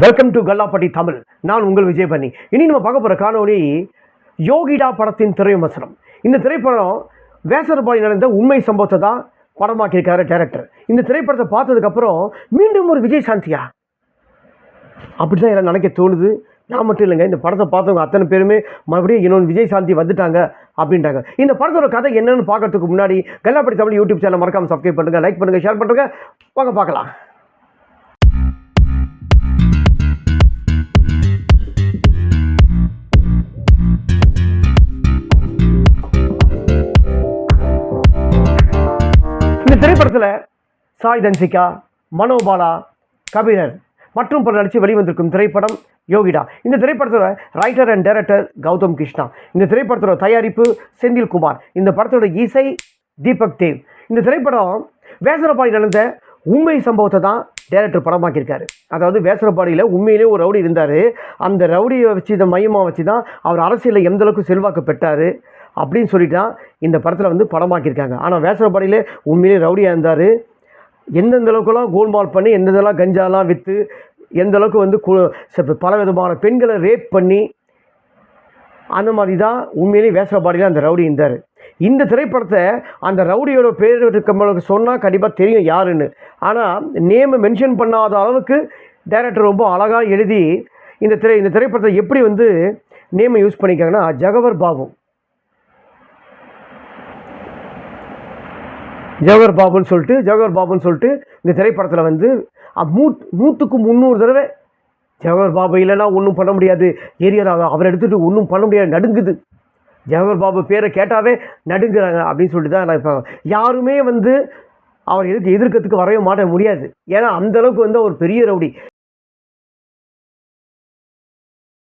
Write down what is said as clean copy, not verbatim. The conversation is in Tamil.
Welcome to Kallapatti Tamil. நான் உங்கள் விஜயபண்ணி. இனி நம்ம பார்க்க போகிற காணொளி யோகிடா படத்தின் திரைவிமர்சனம். இந்த திரைப்படம் வேசரபாடி நடந்த உண்மை சம்பவத்தை தான் படமாக்கியிருக்காரு டைரக்டர். இந்த திரைப்படத்தை பார்த்ததுக்கப்புறம் மீண்டும் ஒரு விஜய் சாந்தியா அப்படி தான் எல்லாம் நினைக்க தோணுது. நான் மட்டும் இல்லைங்க, இந்த படத்தை பார்த்தவங்க அத்தனை பேருமே மறுபடியும் இன்னொன்று விஜய் சாந்தி வந்துட்டாங்க அப்படின்ட்டாங்க. இந்த படத்தோட கதை என்னன்னு பார்க்கறதுக்கு முன்னாடி கல்லாப்பட்டி தமிழ் யூடியூப் சேனல் மறக்காமல் சப்ஸ்கிரைப் பண்ணுங்கள், லைக் பண்ணுங்கள், ஷேர் பண்ணுங்கள். வாங்க பார்க்கலாம். இந்த திரைப்படத்தில் சாய் தன்சிகா, மனோபாலா, கபிலர் மற்றும் பலர் நடித்து வெளிவந்திருக்கும் திரைப்படம் யோகிடா. இந்த திரைப்படத்தோட writer and director Gautham Krishna. இந்த திரைப்படத்தோட தயாரிப்பு செந்தில் குமார். இந்த படத்தோட இசை தீபக் தேவ். இந்த திரைப்படம் வேசரபாடி நடந்த உண்மை சம்பவத்தை தான் டைரக்டர் படமாக்கியிருக்காரு. அதாவது வேசரபாடியில் உண்மையிலே ஒரு ரவுடி இருந்தார். அந்த ரவுடியை வச்சு இதை மையமாக வச்சு தான் அவர் அரசியலில் எந்த அளவுக்கு செல்வாக்கு பெற்றார் அப்படின்னு சொல்லிட்டு தான் இந்த படத்தில் படமாக்கியிருக்காங்க. ஆனால் வேசரபாடியில் உண்மையிலே ரவுடியாக இருந்தார். எந்தெந்த அளவுக்குலாம் கோல்மால் பண்ணி, எந்தெந்தெல்லாம் கஞ்சாலாம் விற்று, எந்த அளவுக்கு பல விதமான பெண்களை ரேப் பண்ணி, அந்த மாதிரி தான் உண்மையிலே வேசரபாடியில் அந்த ரவுடி இருந்தார். இந்த திரைப்படத்தை அந்த ரவுடியோட பேர் இருக்கவங்களுக்கு சொன்னால் கண்டிப்பாக தெரியும் யாருன்னு. ஆனால் நேமை மென்ஷன் பண்ணாத அளவுக்கு டைரக்டர் ரொம்ப அழகாக எழுதி இந்த திரைப்படத்தை எப்படி நேமை யூஸ் பண்ணிக்காங்கன்னா ஜகவர் பாபுன்னு சொல்லிட்டு இந்த திரைப்படத்தில் 100க்கு 300 தடவை ஜவஹர் பாபு இல்லைன்னா ஒன்றும் பண்ண முடியாது, ஏரியாவில் அவர் எடுத்துகிட்டு ஒன்றும் பண்ண முடியாது, நடுங்குது, ஜவஹர் பாபு பேரை கேட்டாவே நடுங்குறாங்க அப்படின்னு சொல்லிட்டு தான் நான் இப்போ யாருமே அவர் எதிர்க்கிறதுக்கு வரவே மாட்ட முடியாது. ஏன்னா அந்தளவுக்கு ஒரு பெரிய ரவுடி.